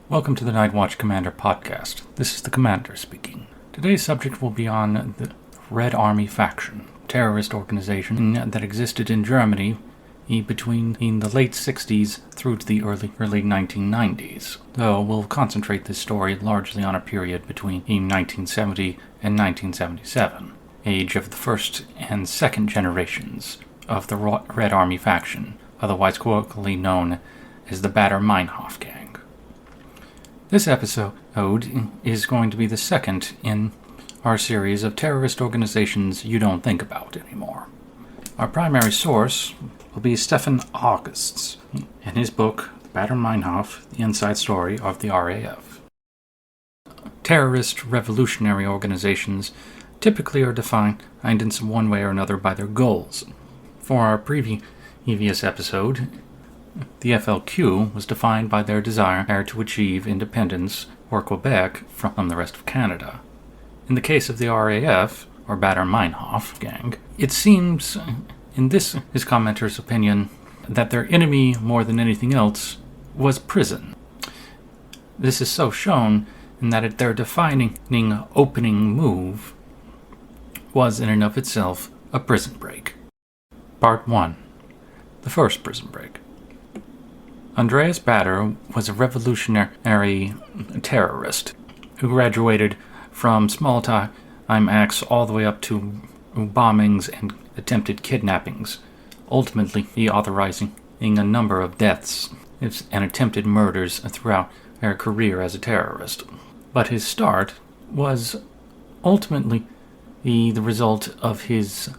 Welcome to the Nightwatch Commander Podcast. This is the Commander speaking. Today's subject will be on the Red Army faction, terrorist organization that existed in Germany between the late 60s through to the early 1990s, though we'll concentrate this story largely on a period between 1970 and 1977, age of the first and second generations of the Red Army faction, otherwise colloquially known as the Baader-Meinhof gang. This episode is going to be the second in our series of terrorist organizations you don't think about anymore. Our primary source will be Stefan Aust in his book, Baader-Meinhof, The Inside Story of the R.A.F. Terrorist revolutionary organizations typically are defined in some one way or another by their goals. For our previous episode, the FLQ was defined by their desire to achieve independence or Quebec from the rest of Canada. In the case of the R.A.F., or Baader-Meinhof gang, it seems, in this his commenter's opinion, that their enemy more than anything else was prison. This is so shown in that their defining opening move was in and of itself a prison break. Part 1. The first prison break. Andreas Baader was a revolutionary terrorist who graduated from small-time acts all the way up to bombings and attempted kidnappings, ultimately authorizing a number of deaths and attempted murders throughout their career as a terrorist. But his start was ultimately the result of his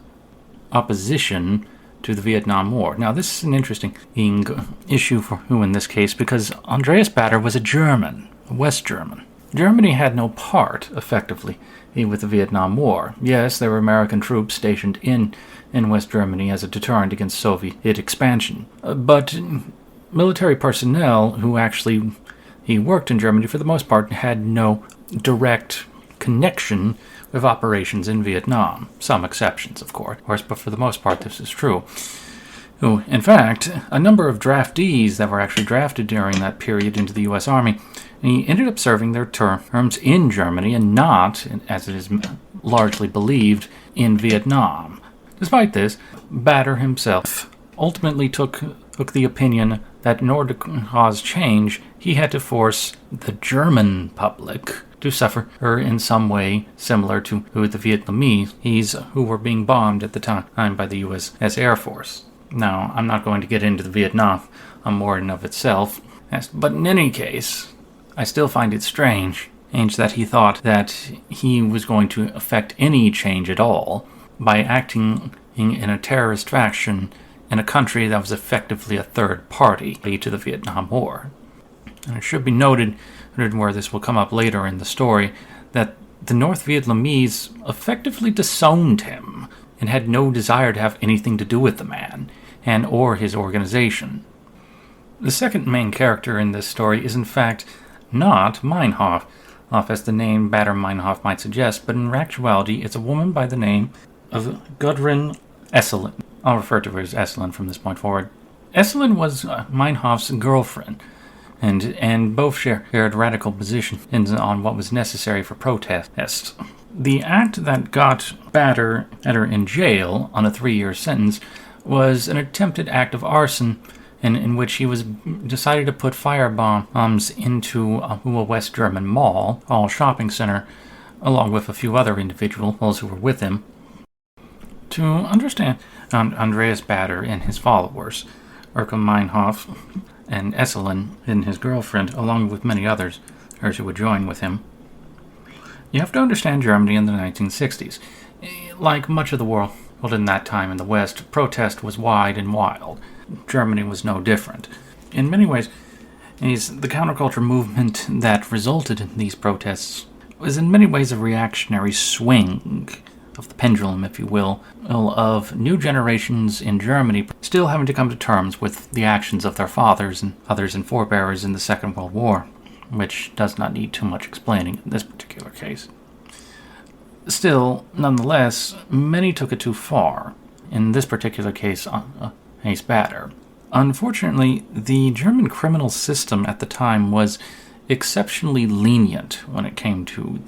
opposition to the Vietnam War. Now, this is an interesting issue for who in this case, because Andreas Baader was a German, a West German. Germany had no part, effectively, with the Vietnam War. Yes, there were American troops stationed in West Germany as a deterrent against Soviet expansion. But military personnel who actually worked in Germany, for the most part, had no direct connection with operations in Vietnam. Some exceptions, of course, but for the most part this is true. In fact, a number of draftees that were actually drafted during that period into the U.S. Army ended up serving their terms in Germany and not, as it is largely believed, in Vietnam. Despite this, Baader himself ultimately took the opinion that in order to cause change, he had to force the German public to suffer in some way similar to the Vietnamese who were being bombed at the time by the U.S. Air Force. Now, I'm not going to get into the Vietnam War in of itself, but in any case, I still find it strange that he thought that he was going to effect any change at all by acting in a terrorist faction in a country that was effectively a third party to the Vietnam War. And it should be noted, where this will come up later in the story, that the North Vietnamese effectively disowned him and had no desire to have anything to do with the man and or his organization. The second main character in this story is in fact not Meinhof, as the name Baader-Meinhof might suggest, but in actuality it's a woman by the name of Gudrun Esselin. I'll refer to her as Esselin from this point forward. Esselin was Meinhof's girlfriend, and both shared radical positions on what was necessary for protest. The act that got Baader in jail on a 3-year sentence was an attempted act of arson in which he was decided to put firebombs into a West German mall, shopping center, along with a few other individuals who were with him. To understand Andreas Baader and his followers, Erka Meinhof and Esselin and his girlfriend, along with many others who would join with him, you have to understand Germany in the 1960s. Like much of the world in that time in the West, protest was wide and wild. Germany was no different. In many ways, the counterculture movement that resulted in these protests was in many ways a reactionary swing of the pendulum, if you will, of new generations in Germany still having to come to terms with the actions of their fathers and others and forebearers in the Second World War, which does not need too much explaining in this particular case. Still, nonetheless, many took it too far. In this particular case, Baader. Unfortunately, the German criminal system at the time was exceptionally lenient when it came to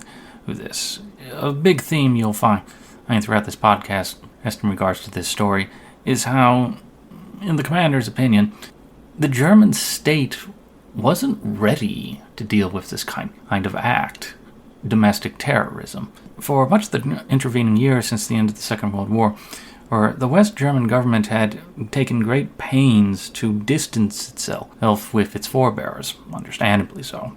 this. A big theme you'll find throughout this podcast, as in regards to this story, is how, in the commander's opinion, the German state wasn't ready to deal with this kind of act, domestic terrorism. For much of the intervening years since the end of the Second World War, the West German government had taken great pains to distance itself with its forebears, understandably so.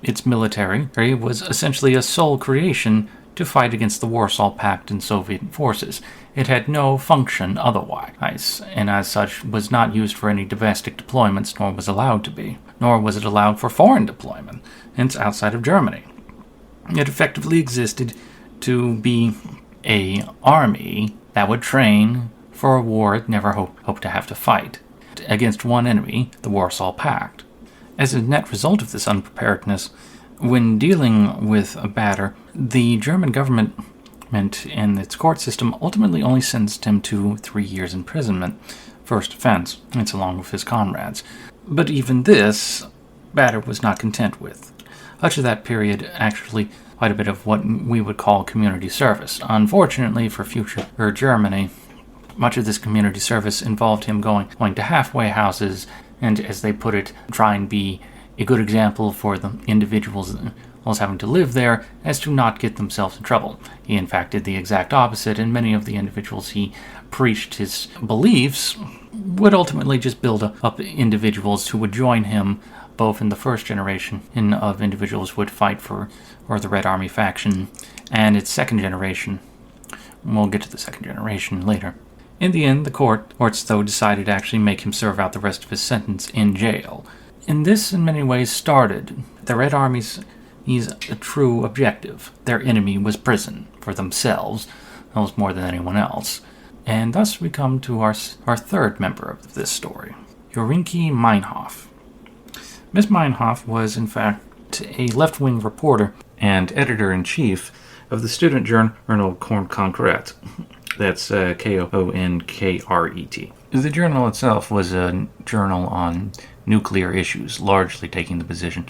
Its military was essentially a sole creation to fight against the Warsaw Pact and Soviet forces. It had no function otherwise, and as such was not used for any domestic deployments, nor was allowed to be, nor was it allowed for foreign deployment, hence outside of Germany. It effectively existed to be an army that would train for a war it never hoped to have to fight, against one enemy, the Warsaw Pact. As a net result of this unpreparedness, when dealing with Baader, the German government and its court system ultimately only sentenced him to 3 years imprisonment, first offense, it's along with his comrades. But even this, Baader was not content with. Much of that period actually quite a bit of what we would call community service. Unfortunately for future Germany, much of this community service involved him going to halfway houses and, as they put it, try and be a good example for the individuals having to live there as to not get themselves in trouble. He in fact did the exact opposite, and many of the individuals he preached his beliefs would ultimately just build up individuals who would join him, both in the first generation of individuals who would fight for the Red Army faction, and its second generation. We'll get to the second generation later. In the end, the courts, though, decided to actually make him serve out the rest of his sentence in jail. And this, in many ways, started the Red Army's a true objective. Their enemy was prison for themselves, almost more than anyone else. And thus we come to our third member of this story, Baader-Meinhof. Miss Meinhof was, in fact, a left-wing reporter and editor-in-chief of the student journal Concret. That's Konkret. The journal itself was a journal on nuclear issues, largely taking the position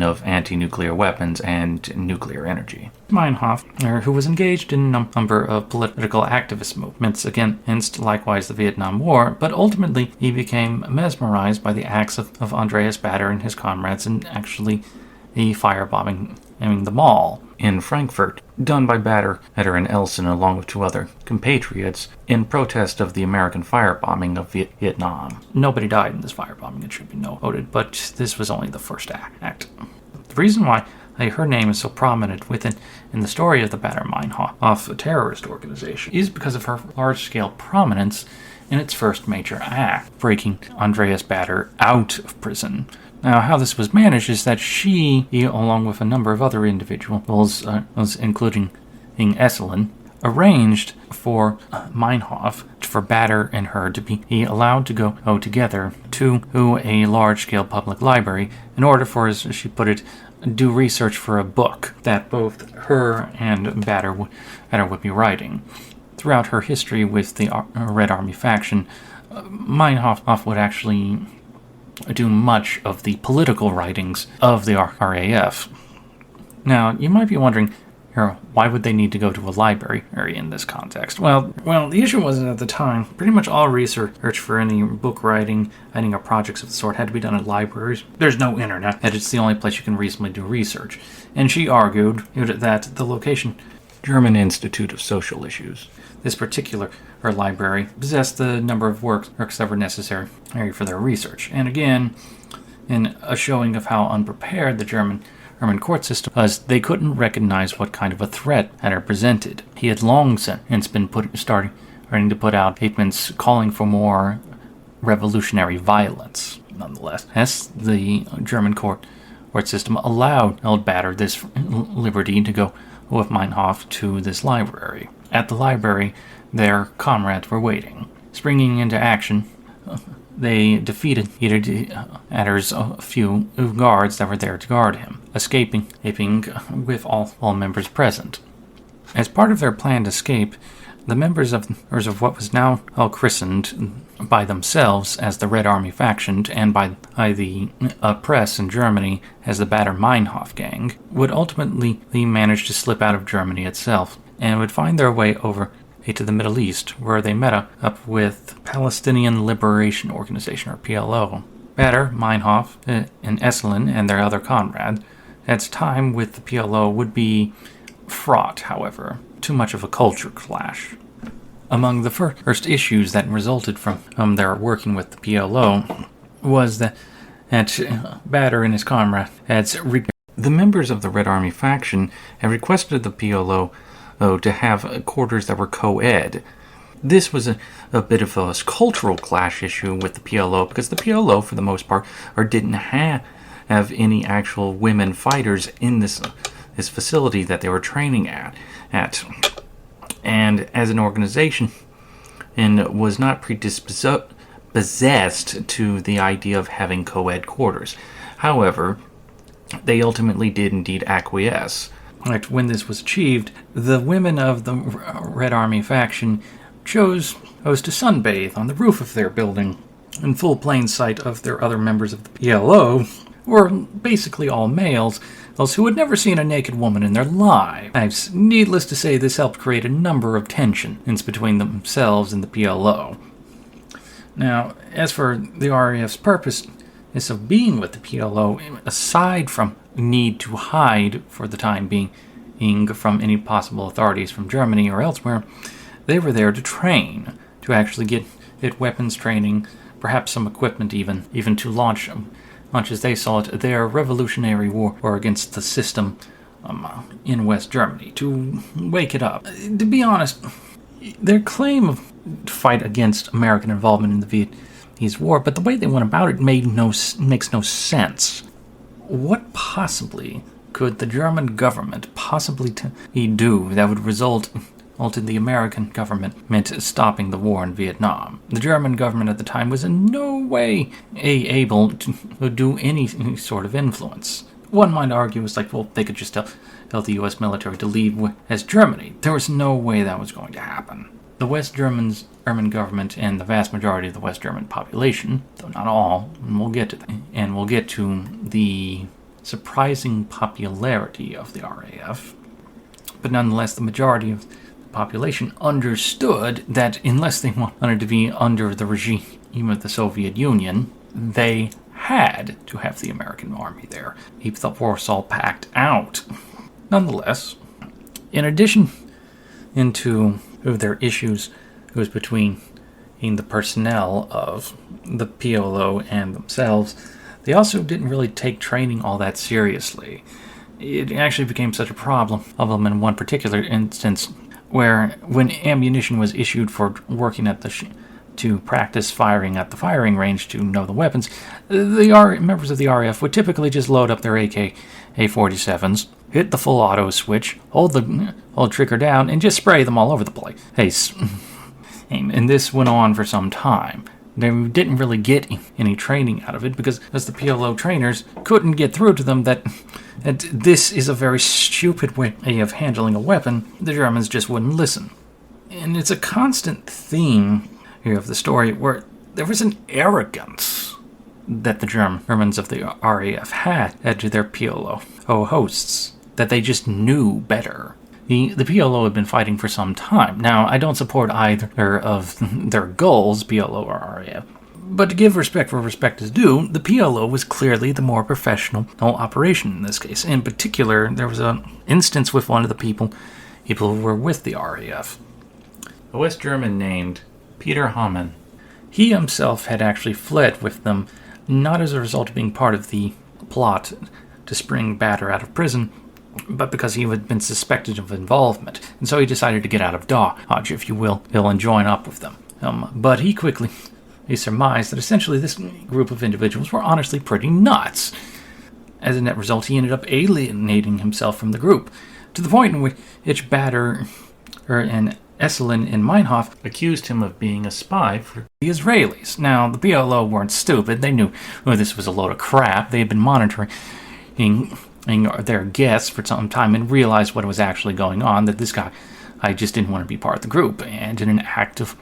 of anti-nuclear weapons and nuclear energy. Meinhof, who was engaged in a number of political activist movements against, likewise, the Vietnam War, but ultimately he became mesmerized by the acts of Andreas Baader and his comrades, and actually the firebombing the mall in Frankfurt, done by Baader and Elson along with 2 other compatriots in protest of the American firebombing of Vietnam. Nobody died in this firebombing, it should be noted, but this was only the first act. The reason why her name is so prominent in the story of the Baader-Meinhof terrorist organization is because of her large-scale prominence in its first major act, breaking Andreas Baader out of prison. Now, how this was managed is that she, along with a number of other individuals, including Esselin, arranged for Meinhof, for Baader and her to be allowed to go together to a large-scale public library in order for, as she put it, do research for a book that both her and Baader would be writing. Throughout her history with the Red Army faction, Meinhof would actually do much of the political writings of the R.A.F. Now, you might be wondering, why would they need to go to a library in this context? Well, the issue was that at the time, pretty much all research for any book writing, or projects of the sort had to be done at libraries. There's no internet, and it's the only place you can reasonably do research. And she argued that the location, German Institute of Social Issues, this particular library possessed the number of works that were necessary for their research. And again, in a showing of how unprepared the German court system was, they couldn't recognize what kind of a threat had presented. He had long since been starting to put out statements calling for more revolutionary violence. Nonetheless, as the German court system allowed Baader this liberty to go with Meinhof to this library. At the library, their comrades were waiting. Springing into action, they defeated Baader's few guards that were there to guard him, escaping with all members present. As part of their planned escape, The members of what was now all christened by themselves as the Red Army faction and by the press in Germany as the Baader-Meinhof gang would ultimately manage to slip out of Germany itself and would find their way over to the Middle East, where they met up with Palestinian Liberation Organization, or PLO. Baader-Meinhof and Esselin and their other comrade, its time with the PLO would be fraught, however, too much of a culture clash. Among the first issues that resulted from their working with the PLO was that Baader and his comrade the members of the Red Army faction had requested the PLO to have quarters that were co-ed. This was a bit of a cultural clash issue with the PLO, because the PLO, for the most part, didn't have any actual women fighters in this facility that they were training at. And as an organization, and was not predisposed to the idea of having co-ed quarters. However, they ultimately did indeed acquiesce. When this was achieved, the women of the Red Army faction chose to sunbathe on the roof of their building in full plain sight of their other members of the PLO, were basically all males, those who had never seen a naked woman in their lives. Needless to say, this helped create a number of tensions between themselves and the PLO. Now, as for the R.A.F's purpose of being with the PLO, aside from need to hide for the time being from any possible authorities from Germany or elsewhere, they were there to train, to actually get weapons training, perhaps some equipment even to launch, as they saw it, their revolutionary war against the system in West Germany, to wake it up. To be honest, their claim of fight against American involvement in the Vietnamese War, but the way they went about it makes no sense. What possibly could the German government possibly do that would result in the American government meant stopping the war in Vietnam? The German government at the time was in no way able to do any sort of influence. One might argue it's like, well, they could just tell the U.S. military to leave as Germany. There was no way that was going to happen. The West German government and the vast majority of the West German population, though not all, and we'll get to the surprising popularity of the R.A.F., but nonetheless, the majority of the population understood that unless they wanted to be under the regime of the Soviet Union, they had to have the American army there, keep the Warsaw Pact out. Nonetheless, in addition into their issues was between the personnel of the PLO and themselves, they also didn't really take training all that seriously. It actually became such a problem in one particular instance where when ammunition was issued for working at to practice firing at the firing range to know the weapons, the members of the R.A.F. would typically just load up their AK-47s, hit the full auto switch, hold the trigger down, and just spray them all over the place. And this went on for some time. They didn't really get any training out of it because as the PLO trainers couldn't get through to them that this is a very stupid way of handling a weapon. The Germans just wouldn't listen. And it's a constant theme here of the story where there was an arrogance that the Germans of the R.A.F. had to their PLO hosts, that they just knew better. The PLO had been fighting for some time. Now, I don't support either of their goals, PLO or R.A.F., but to give respect where respect is due, the PLO was clearly the more professional operation in this case. In particular, there was an instance with one of the people who were with the R.A.F. A West German named Peter Hamann. He himself had actually fled with them, not as a result of being part of the plot to spring Baader out of prison, but because he had been suspected of involvement, and so he decided to get out of Dodge, if you will, and join up with them. But he surmised that essentially this group of individuals were honestly pretty nuts. As a net result, he ended up alienating himself from the group, to the point in which Baader and Esselin and Meinhof accused him of being a spy for the Israelis. Now, the PLO weren't stupid. They knew this was a load of crap. They had been monitoring their guests for some time and realized what was actually going on, that this guy I just didn't want to be part of the group. And in an act of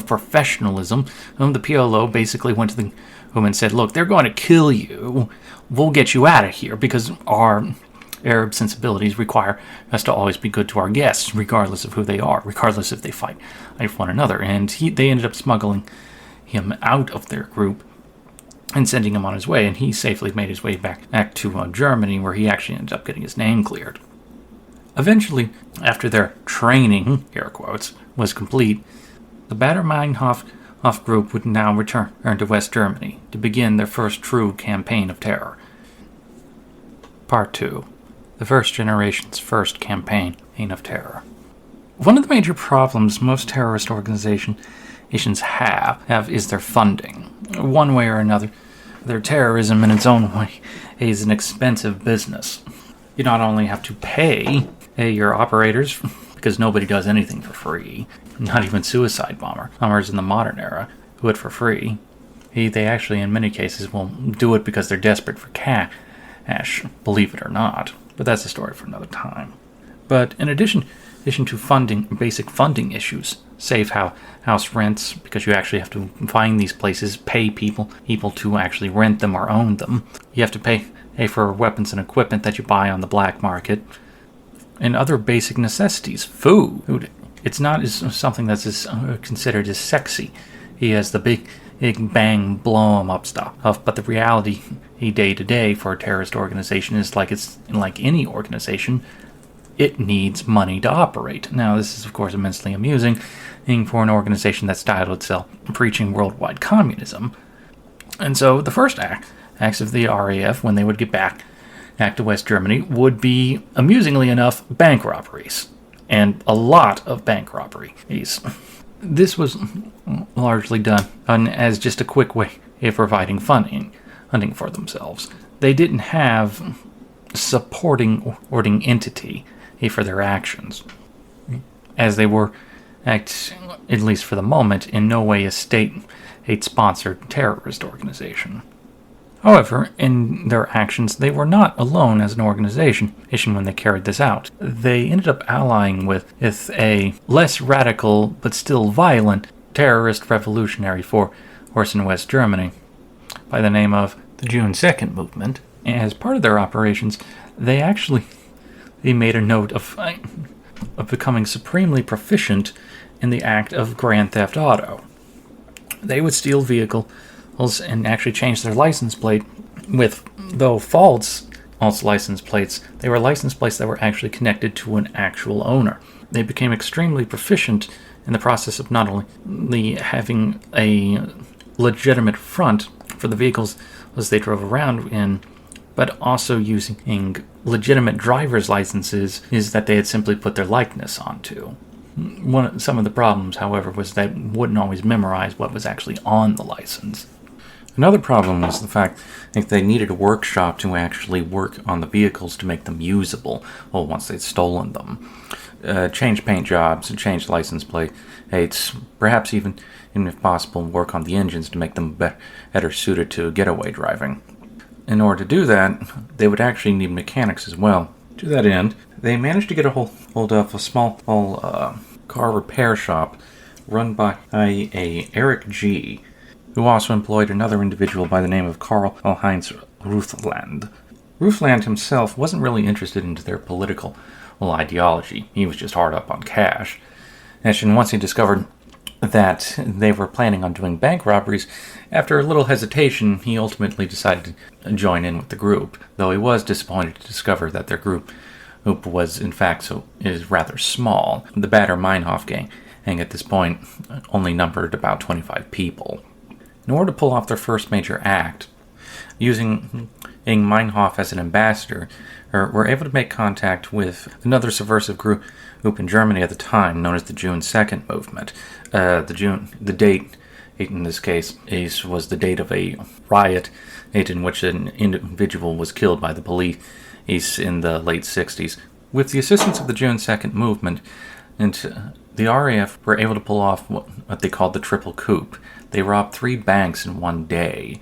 professionalism, the PLO basically went to the room and said, look, they're going to kill you. We'll get you out of here because our Arab sensibilities require us to always be good to our guests, regardless of who they are, regardless if they fight one another. And they ended up smuggling him out of their group and sending him on his way. And he safely made his way back to Germany, where he actually ended up getting his name cleared. Eventually, after their training, air quotes, was complete, the Baader-Meinhof group would now return to West Germany to begin their first true campaign of terror. Part 2. The first generation's first campaign of terror. One of the major problems most terrorist organizations have is their funding. One way or another, their terrorism in its own way is an expensive business. You not only have to pay your operators, because nobody does anything for free, not even suicide bombers in the modern era do it for free. They actually, in many cases, will do it because they're desperate for cash, believe it or not. But that's a story for another time. But in addition to funding, basic funding issues, safe house rents, because you actually have to find these places, pay people to actually rent them or own them. You have to pay for weapons and equipment that you buy on the black market, and other basic necessities. Food. It's not something that's considered as sexy. He has the big bang, blow 'em up stuff. But the reality, day to day for a terrorist organization is like any organization, it needs money to operate. Now, this is of course immensely amusing for an organization that styled itself preaching worldwide communism. And so the first acts of the R.A.F. when they would get back to West Germany would be, amusingly enough, bank robberies. And a lot of bank robberies. This was largely done as just a quick way of providing funding for themselves. They didn't have supporting entity for their actions, as they were, at least for the moment, in no way a state-sponsored terrorist organization. However, in their actions, they were not alone as an organization when they carried this out. They ended up allying with a less radical but still violent terrorist revolutionary force in West Germany by the name of the June 2nd movement. As part of their operations, they made a note of becoming supremely proficient in the act of grand theft auto. They would steal vehicles and actually change their license plate with, though false license plates, they were license plates that were actually connected to an actual owner. They became extremely proficient in the process of not only having a legitimate front for the vehicles as they drove around in, but also using legitimate driver's licenses that they had simply put their likeness onto. Some of the problems, however, was that wouldn't always memorize what was actually on the license. Another problem was the fact that they needed a workshop to actually work on the vehicles to make them usable, once they'd stolen them. Change paint jobs, and change license plates, perhaps even if possible, work on the engines to make them better suited to getaway driving. In order to do that, they would actually need mechanics as well. To that end, they managed to get a hold of a small car repair shop run by a Eric G., who also employed another individual by the name of Karl-Heinz Ruthland. Ruthland himself wasn't really interested into their political ideology. He was just hard up on cash. And once he discovered that they were planning on doing bank robberies, after a little hesitation, he ultimately decided to join in with the group, though he was disappointed to discover that their group was, in fact, is rather small. The Baader-Meinhof gang at this point only numbered about 25 people. In order to pull off their first major act, using Meinhof as an ambassador, were able to make contact with another subversive group in Germany at the time, known as the June 2nd movement. The date, in this case, was the date of a riot in which an individual was killed by the police in the late 60s. With the assistance of the June 2nd movement, the R.A.F. were able to pull off what they called the triple coup. They robbed 3 banks in one day.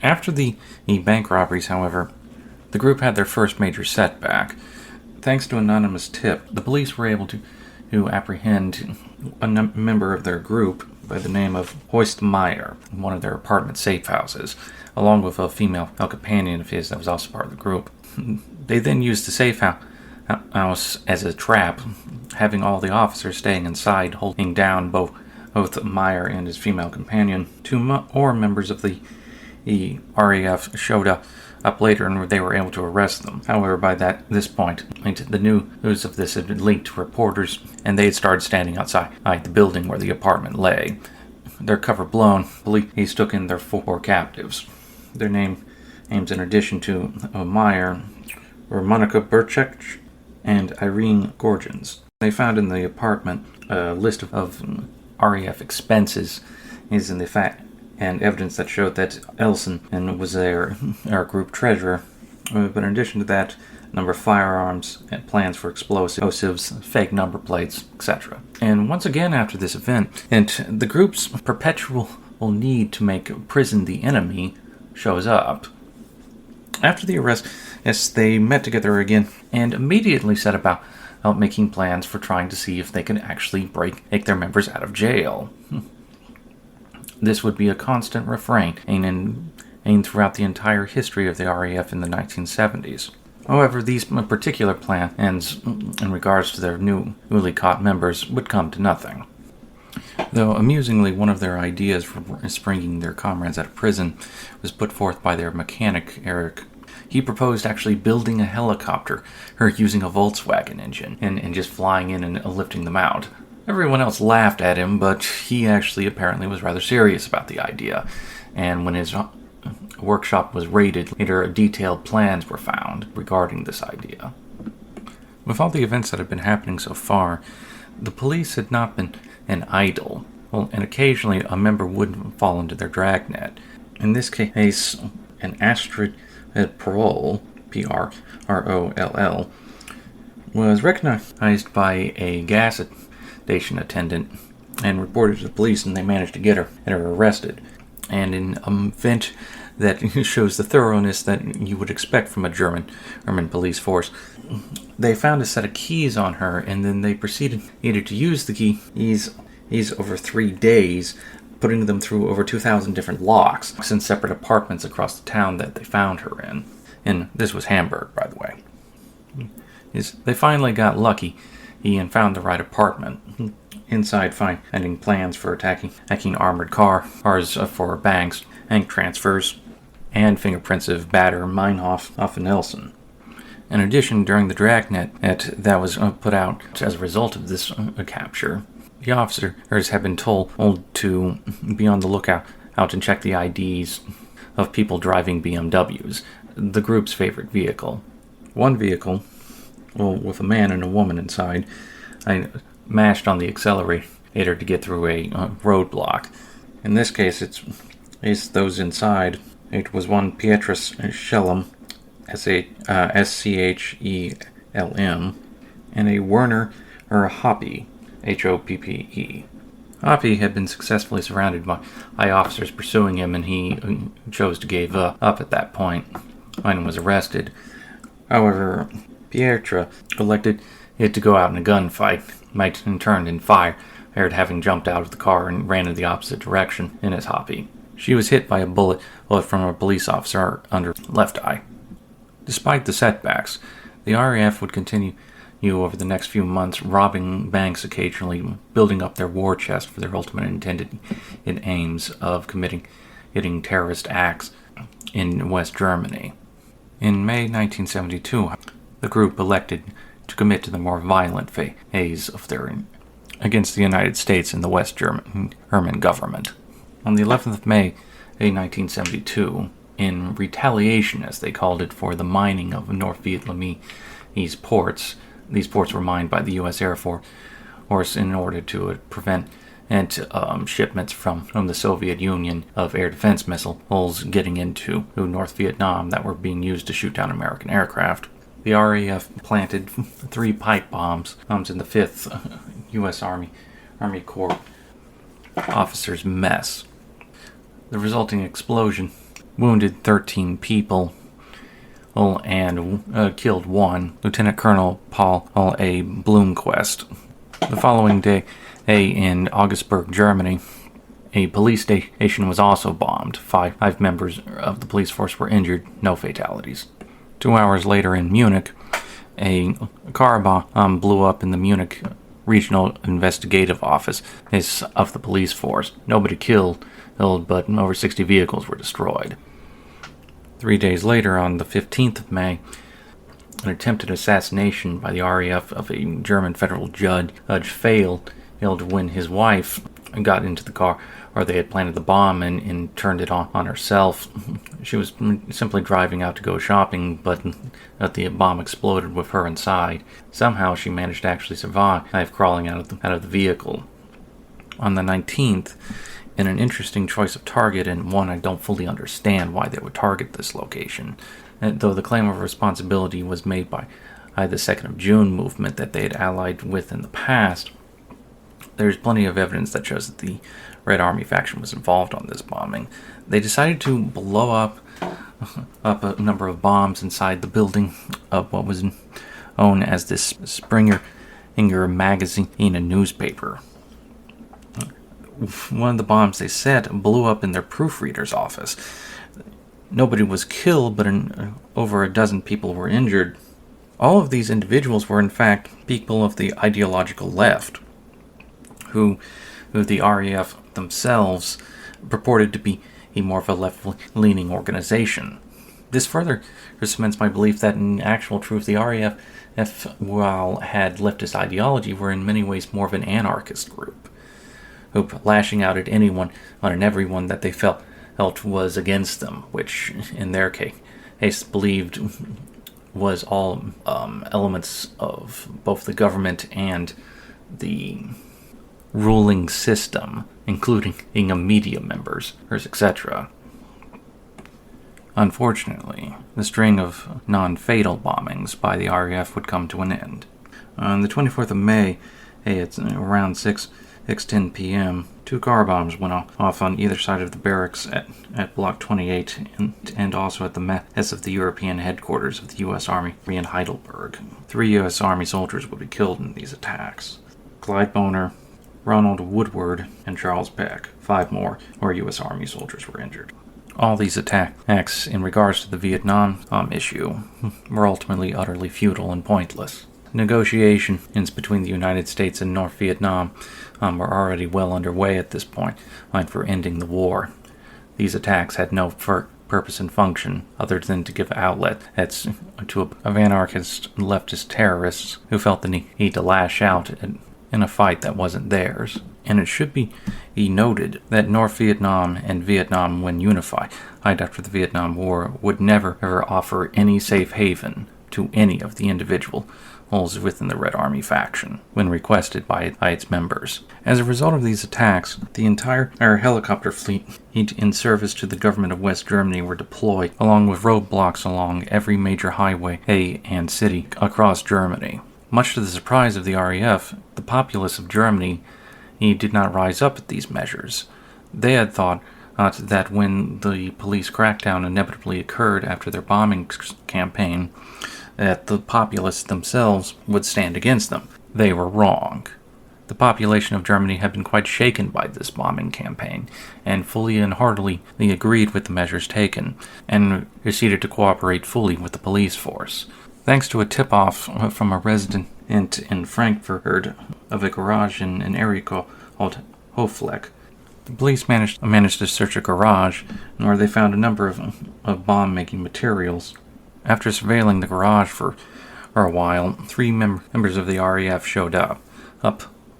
After the bank robberies, however, the group had their first major setback. Thanks to an anonymous tip, the police were able to apprehend a member of their group by the name of Horst Meyer in one of their apartment safe houses, along with a female companion of his that was also part of the group. They then used the safe house as a trap, having all the officers staying inside, holding down both Meyer and his female companion. Two more members of the R.A.F. showed up later, and they were able to arrest them. However, by this point, the news of this had been leaked to reporters, and they had started standing outside the building where the apartment lay. Their cover blown, police took in their 4 captives. Their names, in addition to Meyer, were Monica Burchek and Irene Gorgens. They found in the apartment a list of R.A.F. expenses and evidence that showed that Elson was our group treasurer. But in addition to that, a number of firearms and plans for explosives, fake number plates, etc. And once again after this event, and the group's perpetual need to make prison the enemy shows up. After the arrest, they met together again and immediately set about making plans for trying to see if they could actually take their members out of jail. This would be a constant refrain aimed throughout the entire history of the R.A.F. in the 1970s. However, these particular plans in regards to their newly caught members would come to nothing. Though, amusingly, one of their ideas for bringing their comrades out of prison was put forth by their mechanic, Eric. He proposed actually building a helicopter, or using a Volkswagen engine, and just flying in and lifting them out. Everyone else laughed at him, but he actually apparently was rather serious about the idea, and when his workshop was raided, later detailed plans were found regarding this idea. With all the events that had been happening so far, the police had not been idle, and occasionally a member would fall into their dragnet. In this case, an Astrid Paroll, P-R-R-O-L-L, was recognized by a gas station attendant and reported to the police, and they managed to get her arrested. And in an event that shows the thoroughness that you would expect from a German police force, they found a set of keys on her, and then they proceeded to use the keys over 3 days, putting them through over 2,000 different locks in separate apartments across the town that they found her in. And this was Hamburg, by the way. They finally got lucky and found the right apartment. Inside, finding plans for attacking armored cars for bank transfers, and fingerprints of Baader-Meinhof off in Elson. In addition, during the dragnet that was put out as a result of this capture, the officers have been told to be on the lookout and check the IDs of people driving BMWs, the group's favorite vehicle. One vehicle, with a man and a woman inside, I mashed on the accelerator to get through a roadblock. In this case, it's those inside. It was one Petrus Schelm, S-C-H-E-L-M, and a Werner Hoppe, H-O-P-P-E. Hoppe had been successfully surrounded by officers pursuing him, and he chose to give up at that point and was arrested. However, Pietra elected to go out in a gunfight, and turned and fired, having jumped out of the car and ran in the opposite direction in his Hoppe. She was hit by a bullet from a police officer under left eye. Despite the setbacks, the R.A.F. would continue over the next few months, robbing banks occasionally, building up their war chest for their ultimate intended aims of committing terrorist acts in West Germany. In May 1972, the group elected to commit to the more violent phase of their against the United States and the West German government. On the 11th of May 1972, in retaliation, as they called it, for the mining of North Vietnamese ports, these ports were mined by the U.S. Air Force in order to prevent shipments from the Soviet Union of air defense missiles getting into North Vietnam that were being used to shoot down American aircraft. The R.A.F. planted 3 pipe bombs in the 5th U.S. Army Corps officers' mess. The resulting explosion wounded 13 people, and killed one, Lieutenant Colonel Paul A. Blomquist. The following day, in Augsburg, Germany, a police station was also bombed. Five members of the police force were injured, no fatalities. 2 hours later in Munich, a car bomb blew up in the Munich Regional Investigative Office of the police force. Nobody killed, but over 60 vehicles were destroyed. 3 days later, on the 15th of May, an attempted assassination by the R.A.F. of a German federal judge failed when his wife got into the car, or they had planted the bomb and turned it on herself. She was simply driving out to go shopping, but the bomb exploded with her inside. Somehow she managed to actually survive, crawling out of the vehicle. On the 19th, in an interesting choice of target, and one I don't fully understand why they would target this location, though the claim of responsibility was made by the 2nd of June movement that they had allied with in the past, there's plenty of evidence that shows that the Red Army faction was involved on this bombing. They decided to blow up a number of bombs inside the building of what was known as this Springer magazine and newspaper. One of the bombs they set blew up in their proofreader's office. Nobody was killed, but over a dozen people were injured. All of these individuals were in fact people of the ideological left, who the R.A.F. themselves purported to be a more of a left-leaning organization. This further cements my belief that in actual truth the R.A.F., while had leftist ideology, were in many ways more of an anarchist group, who lashing out at anyone and everyone that they felt was against them, which in their case believed was all elements of both the government and the ruling system, including media members, etc. Unfortunately, the string of non-fatal bombings by the R.A.F. would come to an end. On the 24th of May, at around 6:10 p.m., 2 car bombs went off on either side of the barracks at Block 28 and also at the mess of the European headquarters of the U.S. Army in Heidelberg. 3 U.S. Army soldiers would be killed in these attacks. Clyde Boner, Ronald Woodward, and Charles Beck. 5 more U.S. Army soldiers were injured. All these attacks in regards to the Vietnam issue were ultimately utterly futile and pointless. Negotiations between the United States and North Vietnam were already well underway at this point for ending the war. These attacks had no purpose and function other than to give outlet to anarchist leftist terrorists who felt the need to lash out in a fight that wasn't theirs. And it should be noted that North Vietnam and Vietnam, when unified after the Vietnam War, would never ever offer any safe haven to any of the individuals within the Red Army faction when requested by its members. As a result of these attacks, the entire helicopter fleet in service to the government of West Germany were deployed, along with roadblocks along every major highway and city across Germany. Much to the surprise of the R.A.F., the populace of Germany did not rise up at these measures. They had thought that when the police crackdown inevitably occurred after their bombing campaign, that the populace themselves would stand against them. They were wrong. The population of Germany had been quite shaken by this bombing campaign, and fully and heartily agreed with the measures taken, and proceeded to cooperate fully with the police force. Thanks to a tip-off from a resident in Frankfurt of a garage in an area called Hofleck, the police managed to search a garage where they found a number of bomb-making materials. After surveilling the garage for a while, 3 members of the R.A.F. showed up.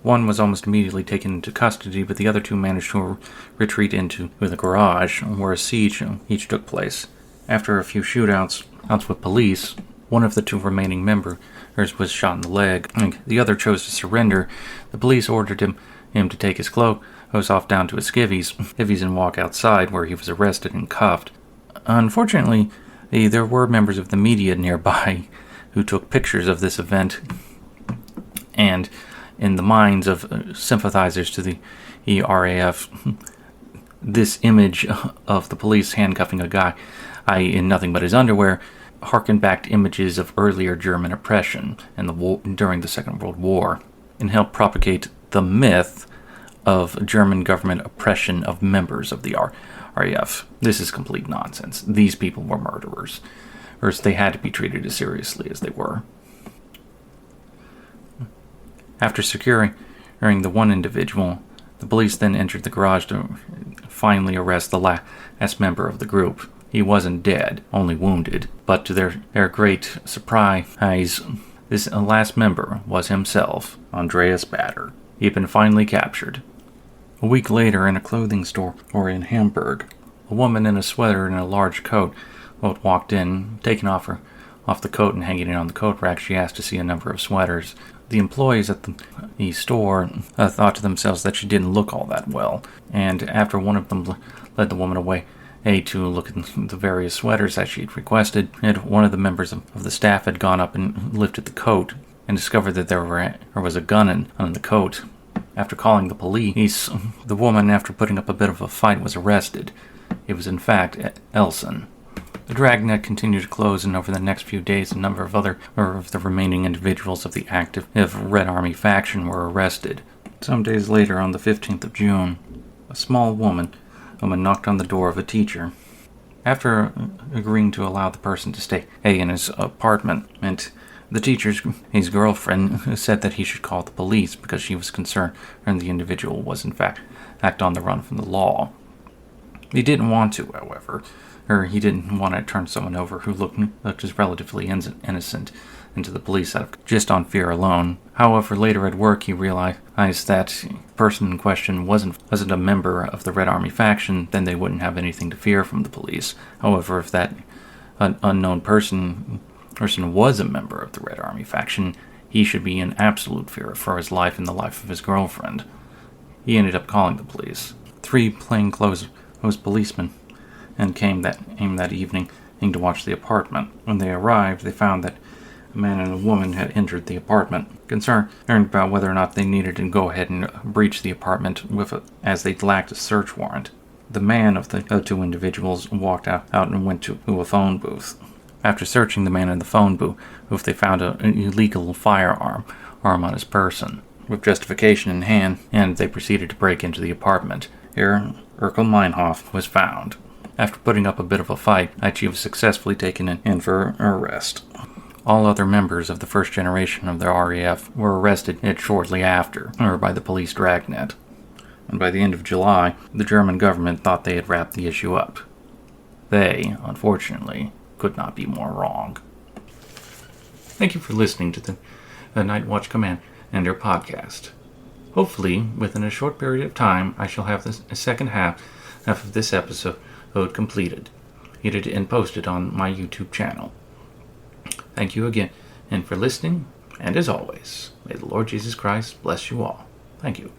One was almost immediately taken into custody, but the other 2 managed to retreat into the garage, where a siege each took place. After a few shootouts with police, one of the 2 remaining members was shot in the leg. The other chose to surrender. The police ordered him to take his clothes off down to his skivvies and walk outside, where he was arrested and cuffed. Unfortunately, there were members of the media nearby who took pictures of this event, and in the minds of sympathizers to the R.A.F., this image of the police handcuffing a guy in nothing but his underwear harken back to images of earlier German oppression and during the Second World War, and help propagate the myth of German government oppression of members of the R.A.F. This is complete nonsense. These people were murderers, or they had to be treated as seriously as they were. After securing the one individual, the police then entered the garage to finally arrest the last member of the group. He wasn't dead, only wounded, but to their great surprise, this last member was himself, Andreas Baader. He had been finally captured. A week later, in a clothing store in Hamburg, a woman in a sweater and a large coat walked in, taking off the coat and hanging it on the coat rack. She asked to see a number of sweaters. The employees at the store thought to themselves that she didn't look all that well, and after one of them led the woman away to look at the various sweaters that she had requested, and one of the members of the staff had gone up and lifted the coat and discovered that there was a gun on the coat. After calling the police, the woman, after putting up a bit of a fight, was arrested. It was in fact Elson. The dragnet continued to close, and over the next few days a number of the remaining individuals of the active Red Army faction were arrested. Some days later, on the 15th of June, a small woman knocked on the door of a teacher. After agreeing to allow the person to stay in his apartment, and his girlfriend said that he should call the police because she was concerned and the individual was in fact on the run from the law. He didn't want to, however, or he didn't want to turn someone over who looked as relatively innocent into the police just on fear alone. However, later at work he realized that the person in question wasn't a member of the Red Army faction, then they wouldn't have anything to fear from the police. However, if that unknown person was a member of the Red Army faction, he should be in absolute fear for his life and the life of his girlfriend. He ended up calling the police. 3 plainclothes policemen came that evening to watch the apartment. When they arrived, they found that a man and a woman had entered the apartment. Concerned about whether or not they needed to go ahead and breach the apartment as they lacked a search warrant, the man of the 2 individuals walked out and went to a phone booth. After searching the man in the phone booth, they found an illegal firearm on his person. With justification in hand, and they proceeded to break into the apartment. Here, Baader-Meinhof was found. After putting up a bit of a fight, she was successfully taken in for arrest. All other members of the first generation of the R.A.F. were arrested shortly after, or by the police dragnet. And by the end of July, the German government thought they had wrapped the issue up. They, unfortunately, could not be more wrong. Thank you for listening to the Nightwatch Commander Podcast. Hopefully, within a short period of time, I shall have the second half of this episode completed, edited and posted on my YouTube channel. Thank you again and for listening, and as always, may the Lord Jesus Christ bless you all. Thank you.